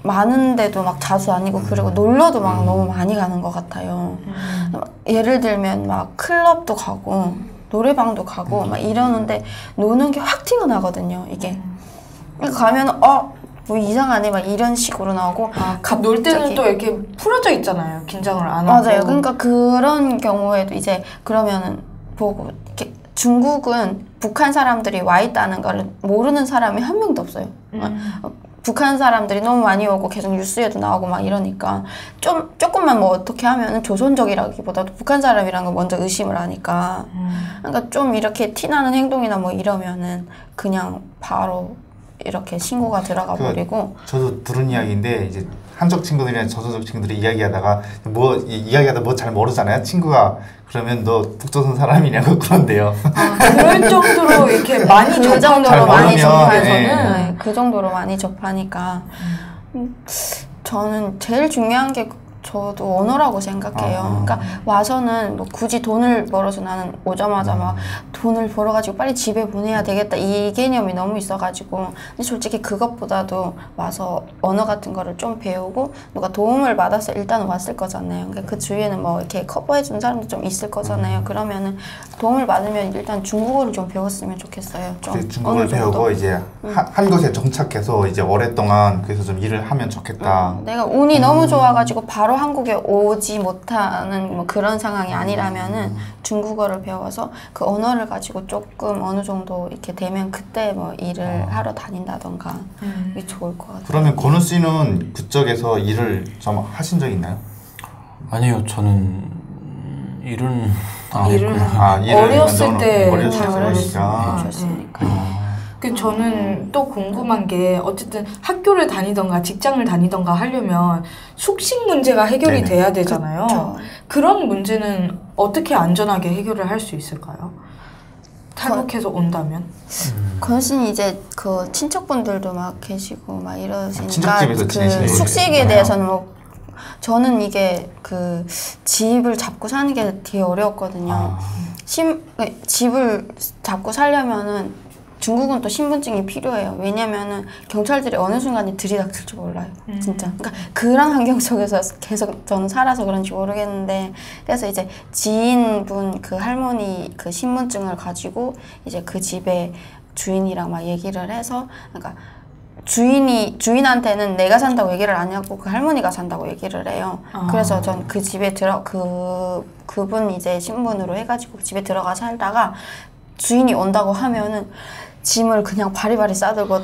많은데도 막 자주 아니고 그리고 놀러도 막 너무 많이 가는 것 같아요. 예를 들면 막 클럽도 가고 노래방도 가고 막 이러는데 노는 게 확 티가 나거든요. 이게 가면 뭐 이상하네 막 이런 식으로 나오고
놀 때는 또 이렇게 풀어져 있잖아요. 긴장을 안 하고.
맞아요. 그러니까 그런 경우에도 이제 그러면은 보고 이렇게 중국은 북한 사람들이 와 있다는 걸 모르는 사람이 한 명도 없어요. 북한 사람들이 너무 많이 오고 계속 뉴스에도 나오고 막 이러니까 조금만 뭐 어떻게 하면은 조선족이라기보다도 북한 사람이라는 걸 먼저 의심을 하니까 그러니까 좀 이렇게 티나는 행동이나 뭐 이러면은 그냥 바로 이렇게 신고가 들어가 버리고.
저도 들은 이야기인데 이제 한쪽 친구들이랑 저소속 친구들이 이야기하다가 이야기하다 뭐 잘 모르잖아요. 친구가 그러면 너 북조선 사람이냐고 그런데요.
그럴 정도로 이렇게 많이
그 정도로 많이
접해서는
네, 그 정도로 많이 접하니까 저는 제일 중요한 게 저도 언어라고 생각해요. 그러니까 와서는 뭐 굳이 돈을 벌어서 나는 오자마자 막 돈을 벌어가지고 빨리 집에 보내야 되겠다 이 개념이 너무 있어가지고 근데 솔직히 그것보다도 와서 언어 같은 거를 좀 배우고 누가 도움을 받아서 일단 왔을 거잖아요. 그러니까 그 주위에는 뭐 이렇게 커버해주는 사람도 좀 있을 거잖아요. 그러면은 도움을 받으면 일단 중국어를 좀 배웠으면 좋겠어요. 좀
중국어를 배우고 이제 한 곳에 정착해서 이제 오랫동안 그래서 좀 일을 하면 좋겠다.
내가 운이 너무 좋아가지고 바로 한국에 오지 못하는 뭐 그런 상황이 아니라면은 중국어를 배워서 그 언어를 가지고 조금 어느 정도 이렇게 되면 그때 뭐 일을 하러 다닌다던가 이게 좋을 것 같아요.
그러면 건우 씨는 그쪽에서 일을 좀 하신 적 있나요?
아니요, 저는 일은 안 했고요.
어렸을 때
어렸으니까.
그 저는 또 궁금한 게 어쨌든 학교를 다니던가 직장을 다니던가 하려면 숙식 문제가 해결이
네네.
돼야 되잖아요.
그쵸.
그런 문제는 어떻게 안전하게 해결을 할 수 있을까요? 탈북해서 온다면?
건신 이제 그 친척분들도 막 계시고 막 이러시니까
친척집에서 지내시는
그
거예요?
숙식에 대해서는 뭐 저는 이게 그 집을 잡고 사는 게 되게 어려웠거든요. 집을 잡고 살려면은 중국은 또 신분증이 필요해요. 왜냐면은 경찰들이 어느 순간에 들이닥칠 줄 몰라요. 진짜. 그러니까 그런 환경 속에서 계속 저는 살아서 그런지 모르겠는데 그래서 이제 지인분 그 할머니 그 신분증을 가지고 이제 그 집에 주인이랑 막 얘기를 해서 그러니까 주인한테는 내가 산다고 얘기를 안 하고 그 할머니가 산다고 얘기를 해요. 그래서 전 그 집에 그분 이제 신분으로 해가지고 집에 들어가 살다가 주인이 온다고 하면은 짐을 그냥 바리바리 싸들고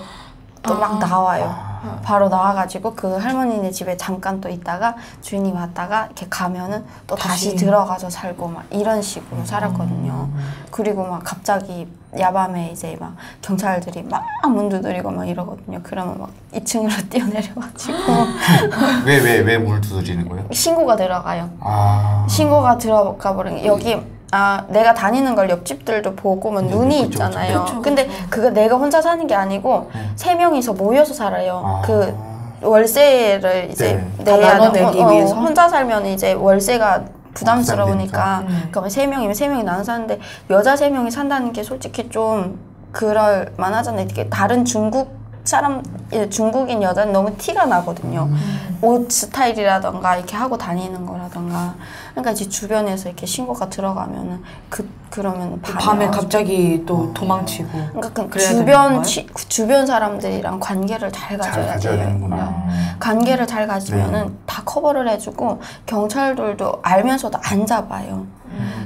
또 막 나와요. 바로 나와가지고 그 할머니네 집에 잠깐 또 있다가 주인이 왔다가 이렇게 가면은 또 다시 들어가서 살고 막 이런 식으로 살았거든요. 그리고 막 갑자기 야밤에 이제 막 경찰들이 막 문 두드리고 막 이러거든요. 그러면 막 2층으로 뛰어내려가지고
왜 문을 두드리는 거예요?
신고가 들어가요. 신고가 들어가 버린 여기 내가 다니는 걸 옆집들도 보고 막 눈이 있잖아요. 근데 그거 내가 혼자 사는 게 아니고 3명이서 모여서 살아요. 그 월세를 이제 내야
내기 위해서
혼자 살면 이제 월세가 부담스러우니까 그러면 3명이면 3명이 나눠 사는데 여자 3명이 산다는 게 솔직히 좀 그럴 만하잖아요. 이렇게 다른 중국인 여자는 너무 티가 나거든요. 옷 스타일이라던가 이렇게 하고 다니는 거라던가. 그러니까 이제 주변에서 이렇게 신고가 들어가면은 그러면
밤에 갑자기 또 도망치고.
그러니까 주변 사람들이랑 관계를 잘 가져야
되는구나.
관계를 잘 가지면은 다 커버를 해주고 경찰들도 알면서도 안 잡아요.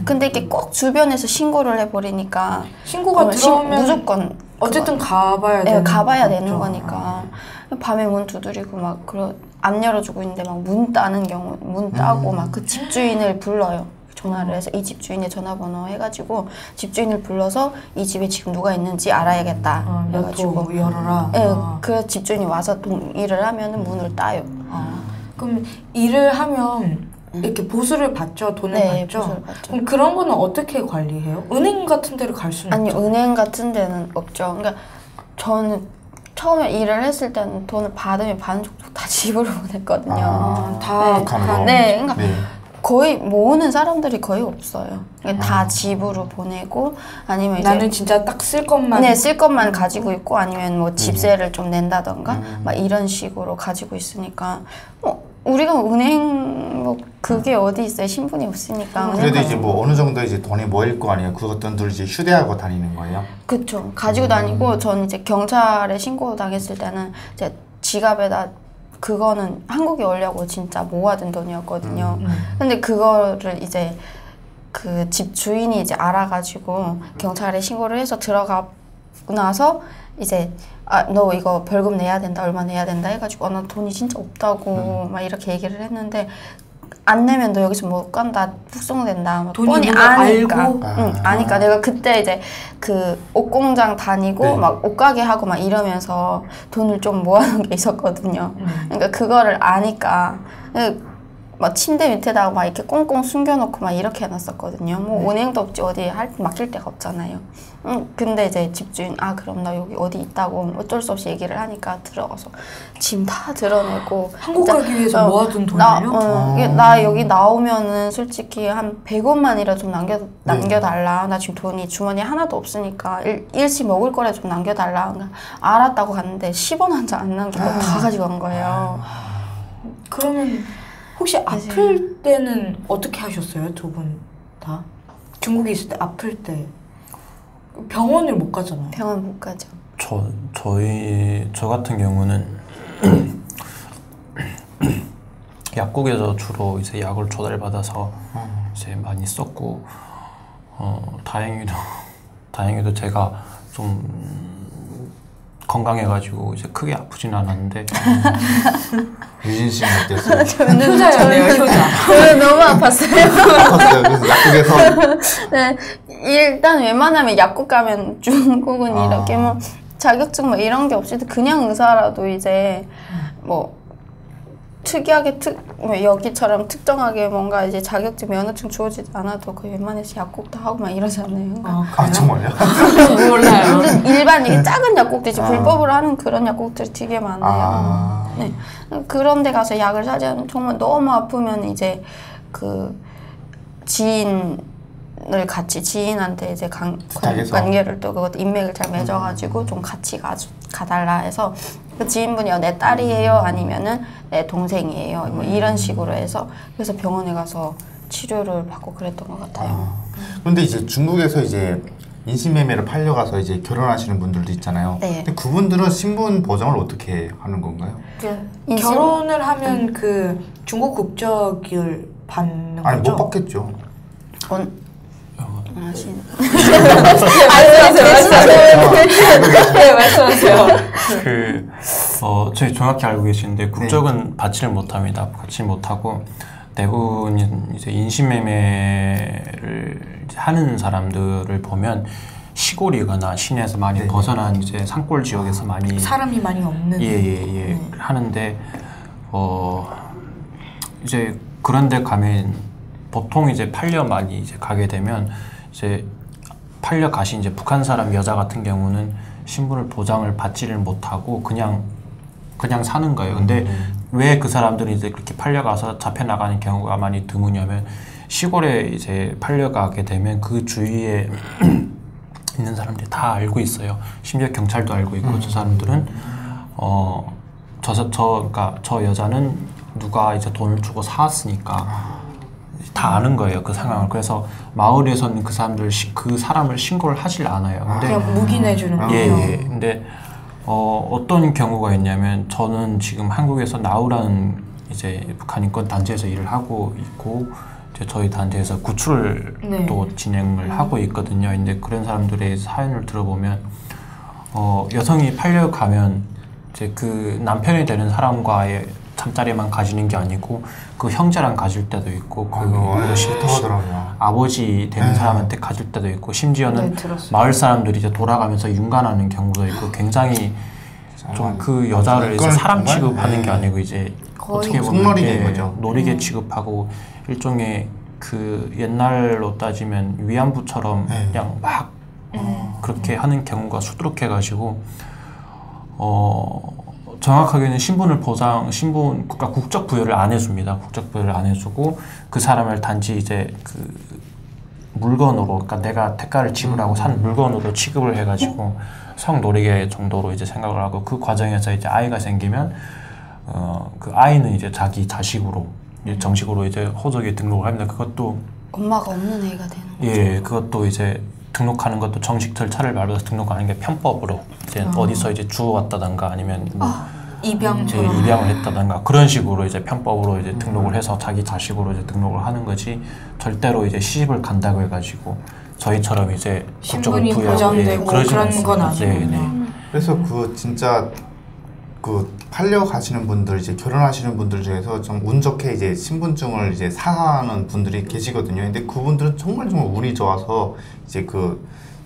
근데 이게 꼭 주변에서 신고를 해버리니까
신고가 들어오면
무조건
어쨌든 가봐야 되는
가봐야 되는 거니까 밤에 문 두드리고 막 안 열어주고 있는데 막 문 따는 경우 문 따고 막 그 집주인을 불러요. 전화를 해서 이 집주인의 전화번호 해가지고 집주인을 불러서 이 집에 지금 누가 있는지 알아야겠다 그래가지고
열어라.
그래서 집주인이 와서 일을 하면은 문을 따요.
그럼 일을 하면 이렇게 보수를 받죠? 돈을 받죠?
보수를 받죠.
그럼 그런 거는 어떻게 관리해요? 은행 같은 데를 갈 수는
아니
없죠?
은행 같은 데는 없죠. 그러니까 저는 처음에 일을 했을 때는 돈을 받으면 받은 족족 다 집으로 보냈거든요. 그러니까 거의 모으는 사람들이 거의 없어요. 그러니까 다 집으로 보내고 아니면 이제
나는 진짜 딱 쓸 것만
쓸 것만 가지고 있고 아니면 뭐 집세를 좀 낸다던가 막 이런 식으로 가지고 있으니까 우리가 은행 뭐 그게 어디 있어요? 신분이 없으니까.
그래도 이제 뭐 어느 정도 이제 돈이 모일 거 아니에요. 그것 돈들 이제 휴대하고 다니는 거예요.
그렇죠. 가지고 다니고 전 이제 경찰에 신고 당했을 때는 이제 지갑에다 그거는 한국에 오려고 진짜 모아둔 돈이었거든요. 근데 그거를 이제 그 집 주인이 이제 알아가지고 경찰에 신고를 해서 들어가고 나서 이제 너 이거 벌금 내야 된다, 얼마 내야 된다 해가지고 나 돈이 진짜 없다고 막 이렇게 얘기를 했는데 안 내면 너 여기서 못 간다, 북송된다. 막
돈이
뻔히
있는 거
아니까.
알고?
응, 아니까 내가 그때 이제 그 옷공장 다니고
네.
막 옷가게 하고 막 이러면서 돈을 좀 모아놓은 게 있었거든요. 그러니까 그거를 아니까 막 침대 밑에다가 막 이렇게 꽁꽁 숨겨놓고 막 이렇게 해놨었거든요. 뭐 은행도 없지 어디 맡길 데가 없잖아요. 근데 이제 집주인 그럼 나 여기 어디 있다고 어쩔 수 없이 얘기를 하니까 들어가서 짐 다 드러내고
한국
진짜,
가기 위해서 모아둔 돈을요?
이게 나 여기 나오면은 솔직히 한 100원만이라도 좀 남겨달라. 나 지금 돈이 주머니에 하나도 없으니까 일시 먹을 거라 좀 남겨달라. 그러니까 알았다고 갔는데 10원 한 장 안 남기고 다 가지고 간 거예요.
그러면 혹시 아플 때는 어떻게 하셨어요? 두 분 다? 중국에 있을 때 아플 때 병원을 못 가잖아요.
병원 못 가죠.
저 같은 경우는 약국에서 주로 이제 약을 조달받아서 이제 많이 썼고, 다행히도 제가 좀 건강해가지고 이제 크게 아프진 않았는데.
유진 씨는 어땠어요?
효자였네요, 효자.
저는 너무 아팠어요.
아팠어요. 그래서 약국에서
네, 일단 웬만하면 약국 가면 중국은 이렇게 뭐 자격증 뭐 이런 게 없이도 그냥 의사라도 이제 뭐 특이하게 뭐 여기처럼 특정하게 뭔가 이제 자격증 면허증 주어지지 않아도 거의 웬만해서 약국도 하고 막 이러잖아요.
정말요?
몰라요.
완전 일반 이게 작은 약국들이 불법으로 하는 그런 약국들이 되게 많아요. 네. 그런 데 가서 약을 사자면 정말 너무 아프면 이제 그 지인한테 이제 관계를 또 그것 인맥을 잘 맺어가지고 좀 같이 가달라 해서 그 지인분이 내 딸이에요 아니면은 내 동생이에요 뭐 이런 식으로 해서 그래서 병원에 가서 치료를 받고 그랬던 것 같아요.
그런데 이제 중국에서 이제 인신매매를 팔려가서 이제 결혼하시는 분들도 있잖아요.
네.
근데 그분들은 신분 보장을 어떻게 하는 건가요?
결혼을 하면 그 중국 국적을 받는 거죠?
아니 못 받겠죠.
말씀하세요.
저희 정확히 알고 계시는데 국적은 받지를 못합니다. 받지 못하고 대부분 이제 인신매매를 하는 사람들을 보면 시골이거나 시내에서 많이 벗어난 이제 산골 지역에서 많이
사람이 많이 없는
하는데 이제 그런데 가면 보통 이제 팔려 많이 이제 가게 되면 이제 팔려 가신 이제 북한 사람 여자 같은 경우는 신분을 보장을 받지를 못하고 그냥 사는 거예요. 근데 왜 그 사람들은 이제 그렇게 팔려가서 잡혀나가는 경우가 많이 드무냐면 시골에 이제 팔려가게 되면 그 주위에 있는 사람들이 다 알고 있어요. 심지어 경찰도 알고 있고 저 사람들은 그러니까 저 여자는 누가 이제 돈을 주고 사왔으니까 다 아는 거예요, 그 상황을. 그래서 마을에서는 그 사람을 신고를 하질 않아요. 근데
그냥 묵인해주는 거예요.
근데 어떤 경우가 있냐면 저는 지금 한국에서 나우라는 이제 북한 인권 단체에서 일을 하고 있고 이제 저희 단체에서 구출을 또 진행을 하고 있거든요. 근데 그런 사람들의 사연을 들어보면 여성이 팔려가면 이제 그 남편이 되는 사람과의 잠자리만 가지는 게 아니고 그 형제랑 가질 때도 있고 아버지 되는 사람한테 가질 때도 있고 심지어는 마을 사람들이 이제 돌아가면서 윤관하는 경우도 있고 굉장히 좀 그 여자를 이제 사람 취급하는 게 아니고 이제 어떻게 보면 놀이개 취급하고 일종의 그 옛날로 따지면 위안부처럼 그냥 막 그렇게 하는 경우가 수두룩해가지고 정확하게는 그러니까 국적 부여를 안 해줍니다. 국적 부여를 안 해주고 그 사람을 단지 이제 그 물건으로, 그러니까 내가 대가를 지불하고 산 물건으로 취급을 해가지고 성놀이개 정도로 이제 생각을 하고 그 과정에서 이제 아이가 생기면 그 아이는 이제 자기 자식으로 이제 정식으로 이제 호적에 등록을 합니다. 그것도
엄마가 없는 애가 되는 거죠.
예, 그것도 이제 등록하는 것도 정식 절차를 밟아서 등록하는 게 편법으로 이제 어디서 이제 주워왔다던가 아니면 뭐
입양처럼
입양을 했다던가 그런 식으로 이제 편법으로 이제 등록을 해서 자기 자식으로 이제 등록을 하는 거지 절대로 이제 시집을 간다고 해가지고 저희처럼 이제 국적을
신분이 보장되고 그런 건 아니에요.
그래서 그 진짜 그 팔려 가시는 분들 이제 결혼하시는 분들 중에서 좀 운 좋게 이제 신분증을 이제 사는 분들이 계시거든요. 근데 그분들은 정말 운이 좋아서 이제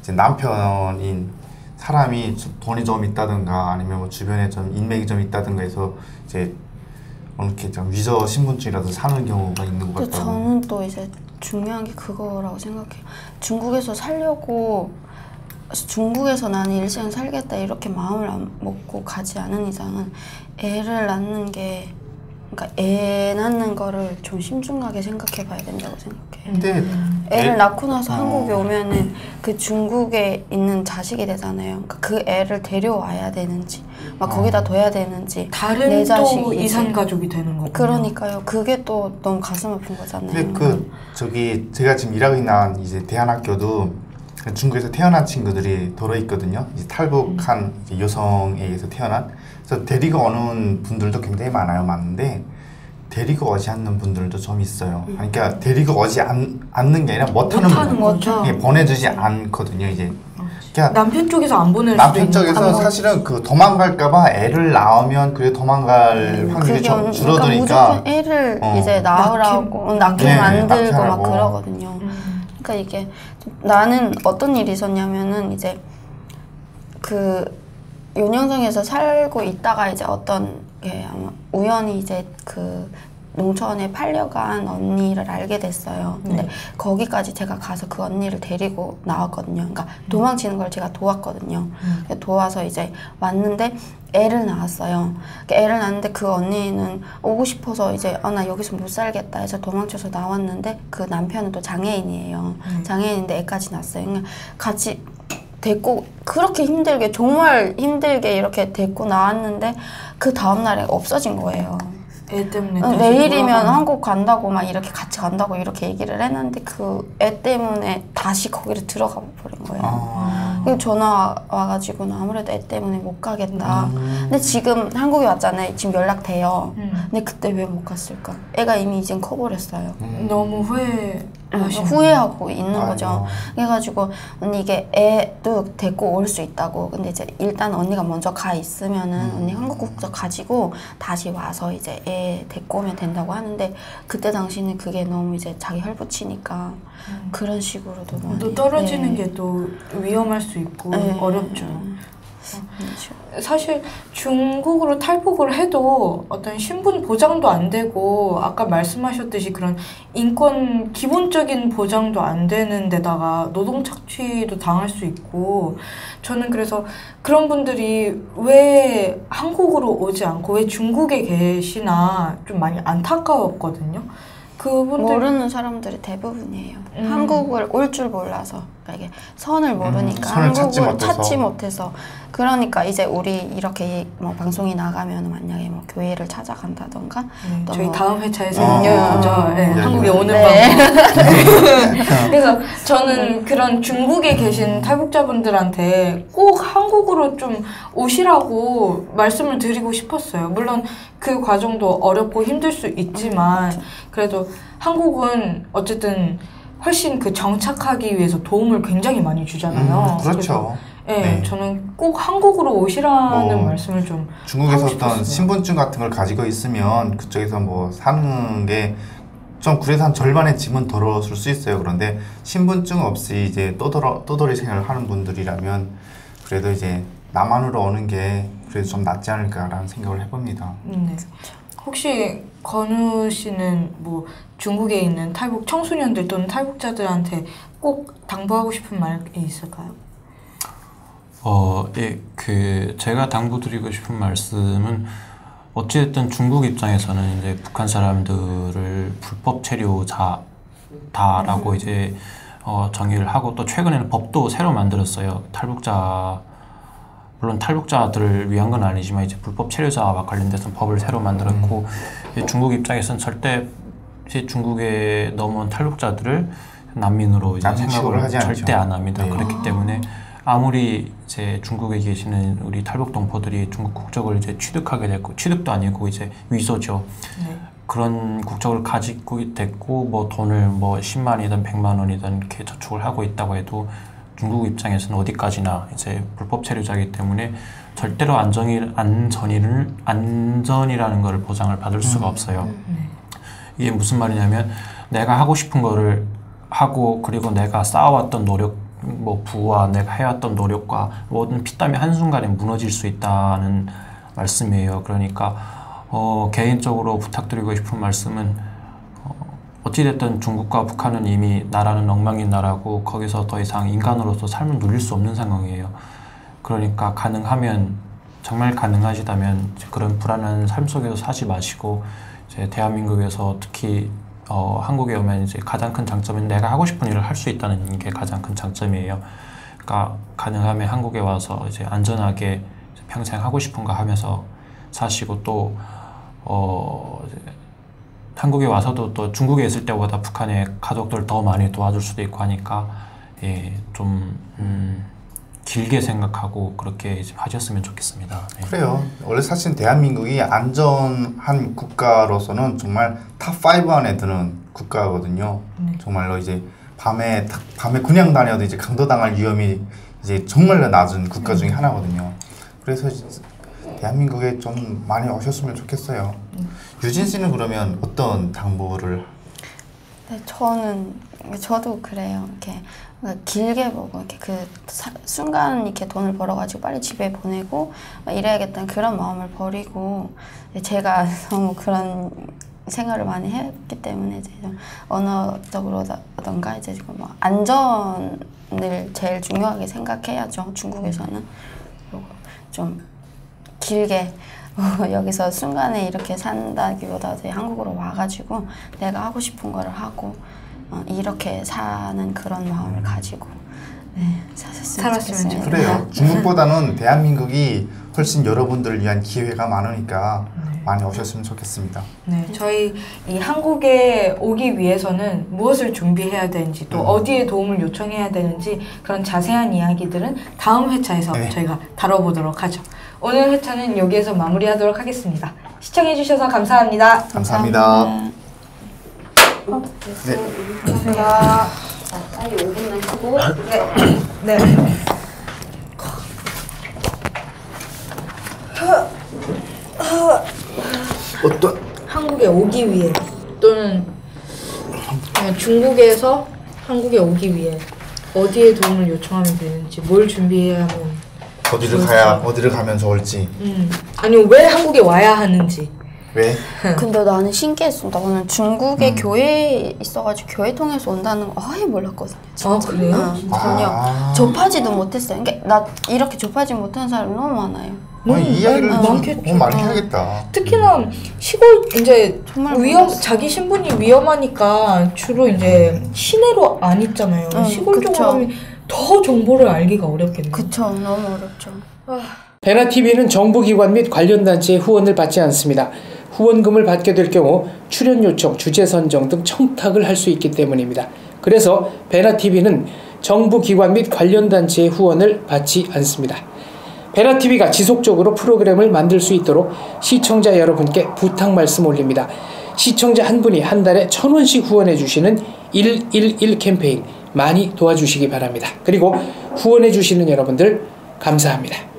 이제 남편인 사람이 돈이 좀 있다든가 아니면 뭐 주변에 좀 인맥이 좀 있다든가 해서 이제 이렇게 좀 위조 신분증이라도 사는 경우가 있는 것 같아요.
저는 또 이제 중요한 게 그거라고 생각해요. 중국에서 살려고 중국에서 나는 일생 살겠다 이렇게 마음을 안 먹고 가지 않은 이상은 애를 낳는 게 그러니까 애 낳는 거를 좀 심중하게 생각해 봐야 된다고 생각해요.
근데
애를 낳고 나서 한국에 오면은 그 중국에 있는 자식이 되잖아요. 그러니까 그 애를 데려와야 되는지 막 거기다 둬야 되는지
다른
내
또
자식이지.
이산 가족이 되는 거군요.
그러니까요. 그게 또 너무 가슴 아픈 거잖아요.
근데 제가 지금 일하고 있는 이제 대안학교도 중국에서 태어난 친구들이 들어 있거든요. 이제 탈북한 이제 여성에 의해서 태어난. 그래서 데리고 오는 분들도 굉장히 많은데 데리고 오지 않는 분들도 좀 있어요. 그러니까 데리고 오지 않는 게 아니라 못하는
거죠.
보내주지 않거든요. 이제 그러니까
남편 쪽에서 안 보낼 수도
남편
있는
쪽에서
상황.
사실은 도망갈까봐 애를 낳으면 그래 도망갈 확률이 좀 줄어드니까
그러니까 무조건 애를 이제 낳으라고 낳게 만들고 막
낳게
그러거든요. 그러니까 이게 나는 어떤 일이 있었냐면은 이제 그 윤영성에서 살고 있다가 이제 어떤 게 아마 우연히 이제 그 농촌에 팔려간 언니를 알게 됐어요. 근데 거기까지 제가 가서 그 언니를 데리고 나왔거든요. 그러니까 도망치는 걸 제가 도왔거든요. 도와서 이제 왔는데 애를 낳았어요. 애를 낳았는데 그 언니는 오고 싶어서 이제 나 여기서 못 살겠다 해서 도망쳐서 나왔는데 그 남편은 또 장애인이에요. 장애인인데 애까지 낳았어요. 그러니까 같이 데리고 그렇게 힘들게 정말 힘들게 이렇게 데리고 나왔는데 그 다음날에 없어진 거예요.
애 때문에
내일이면 한국 간다고 막 이렇게 같이 간다고 이렇게 얘기를 했는데 그 애 때문에 다시 거기를 들어가 버린 거예요. 그리고 전화 와가지고는 아무래도 애 때문에 못 가겠다. 근데 지금 한국에 왔잖아요. 지금 연락돼요. 근데 그때 왜 못 갔을까? 애가 이미 이젠 커버렸어요.
너무
후회하고 있는 거죠.
아이고.
그래가지고 언니 이게 애도 데리고 올 수 있다고. 근데 이제 일단 언니가 먼저 가 있으면은 언니 한국 국적 가지고 다시 와서 이제 애 데리고 오면 된다고 하는데 그때 당시는 그게 너무 이제 자기 혈붙이니까 그런 식으로도 많이.
또 떨어지는 게 또 위험할 수 있고 어렵죠. 사실 중국으로 탈북을 해도 어떤 신분 보장도 안 되고 아까 말씀하셨듯이 그런 인권 기본적인 보장도 안 되는 데다가 노동 착취도 당할 수 있고 저는 그래서 그런 분들이 왜 한국으로 오지 않고 왜 중국에 계시나 좀 많이 안타까웠거든요. 그분들
모르는 사람들이 대부분이에요. 한국을 올 줄 몰라서 그러니까 이게 선을 모르니까
선을
한국을
찾지
찾지 못해서 그러니까 이제 우리 이렇게 뭐 방송이 나가면 만약에 뭐 교회를 찾아간다던가 또
저희
뭐
다음 회차에서 보죠. 한국에 오는
네.
방법. 그래서 저는 그런 중국에 계신 탈북자분들한테 꼭 한국으로 좀 오시라고 말씀을 드리고 싶었어요. 물론 그 과정도 어렵고 힘들 수 있지만 그래도 한국은 어쨌든 훨씬 그 정착하기 위해서 도움을 굉장히 많이 주잖아요.
그렇죠.
네, 저는 꼭 한국으로 오시라는 말씀을 좀
중국에서
하고
어떤
싶었어요.
신분증 같은 걸 가지고 있으면 그쪽에서 뭐 사는 게 좀 그래서 한 절반의 짐은 덜었을 수 있어요. 그런데 신분증 없이 이제 떠돌이 생활을 하는 분들이라면 그래도 이제 남한으로 오는 게 그래도 좀 낫지 않을까라는 생각을 해봅니다.
네. 혹시 건우 씨는 뭐 중국에 있는 탈북 청소년들 또는 탈북자들한테 꼭 당부하고 싶은 말이 있을까요?
제가 당부드리고 싶은 말씀은 어찌됐든 중국 입장에서는 이제 북한 사람들을 불법 체류자다라고 이제 정의를 하고 또 최근에는 법도 새로 만들었어요. 물론 탈북자들을 위한 건 아니지만 이제 불법 체류자와 관련돼서 법을 새로 만들었고 중국 입장에서는 절대 이제 중국에 넘어온 탈북자들을 난민으로 이제 생각을 절대 안 합니다. 그렇기 때문에 아무리 이제 중국에 계시는 우리 탈북 동포들이 중국 국적을 이제 취득하게 됐고 취득도 아니고 이제 위조죠. 그런 국적을 가지고 됐고 뭐 돈을 뭐 10만이든 100만 원이든 이렇게 저축을 하고 있다고 해도 중국 입장에서는 어디까지나 이제 불법 체류자이기 때문에 절대로 안전이라는 것을 보장을 받을 수가 없어요. 이게 무슨 말이냐면 내가 하고 싶은 거를 하고 그리고 내가 쌓아왔던 노력, 뭐 부와 내가 해왔던 노력과 모든 피땀이 한순간에 무너질 수 있다는 말씀이에요. 그러니까 개인적으로 부탁드리고 싶은 말씀은 어찌됐든 중국과 북한은 이미 나라는 엉망인 나라고 거기서 더 이상 인간으로서 삶을 누릴 수 없는 상황이에요. 그러니까 가능하면 정말 가능하시다면 그런 불안한 삶 속에서 사지 마시고 이제 대한민국에서 특히 한국에 오면 이제 가장 큰 장점은 내가 하고 싶은 일을 할 수 있다는 게 가장 큰 장점이에요. 그러니까 가능하면 한국에 와서 이제 안전하게 이제 평생 하고 싶은 거 하면서 사시고 또 한국에 와서도 또 중국에 있을 때보다 북한의 가족들 더 많이 도와줄 수도 있고 하니까 좀 길게 생각하고 그렇게 이제 하셨으면 좋겠습니다. 네.
그래요. 원래 사실 대한민국이 안전한 국가로서는 정말 탑5 안에 드는 국가거든요. 정말로 이제 밤에 그냥 다녀도 이제 강도당할 위험이 이제 정말로 낮은 국가 중에 하나거든요. 그래서 대한민국에 좀 많이 오셨으면 좋겠어요. 유진 씨는 그러면 어떤 당부를?
네, 저도 그래요. 이렇게 길게 보고 이렇게 순간 이렇게 돈을 벌어가지고 빨리 집에 보내고 이래야겠다는 그런 마음을 버리고 제가 너무 그런 생활을 많이 했기 때문에 이제 좀 언어적으로라던가 이제 뭐 안전을 제일 중요하게 생각해야죠. 중국에서는. 그리고 좀 길게 여기서 순간에 이렇게 산다기보다 이제 한국으로 와가지고 내가 하고 싶은 거를 하고 이렇게 사는 그런 마음을 가지고 사셨으면 좋겠습니다.
그래요. 중국보다는 대한민국이 훨씬 여러분들을 위한 기회가 많으니까 많이 오셨으면 좋겠습니다.
네, 저희 이 한국에 오기 위해서는 무엇을 준비해야 되는지 또 어디에 도움을 요청해야 되는지 그런 자세한 이야기들은 다음 회차에서 저희가 다뤄보도록 하죠. 오늘 회차는 여기에서 마무리하도록 하겠습니다. 시청해주셔서 감사합니다.
감사합니다.
네. 감사합니다.
빨리 5분만 하고.
네.
어떤
한국에 오기 위해 또는 그냥 중국에서 한국에 오기 위해 어디에 도움을 요청하면 되는지 뭘 준비해야 하면
어디를 가면 좋을지
아니면 왜 한국에 와야 하는지
왜?
근데 나는 신기했습니다. 저는 중국에 교회에 있어가지고 교회 통해서 온다는 거 아예 몰랐거든요. 진짜.
아 그래요?
전혀 접하지도 못했어요. 그러니까 나 이렇게 접하지 못한 사람이 너무 많아요.
아니, 이야기를
많겠죠.
많이 해야겠다.
특히나 시골 이제
정말
자기 신분이 위험하니까 주로 이제 시내로 안 있잖아요. 시골 쪽으로 하면 더 정보를 알기가 어렵겠네요.
그쵸, 너무 어렵죠.
베나TV는 정부기관 및 관련 단체의 후원을 받지 않습니다. 후원금을 받게 될 경우 출연 요청, 주제 선정 등 청탁을 할 수 있기 때문입니다. 그래서 베나TV는 정부기관 및 관련 단체의 후원을 받지 않습니다. 베나TV가 지속적으로 프로그램을 만들 수 있도록 시청자 여러분께 부탁 말씀 올립니다. 시청자 한 분이 한 달에 1,000원씩 후원해 주시는 111 캠페인 많이 도와주시기 바랍니다. 그리고 후원해 주시는 여러분들 감사합니다.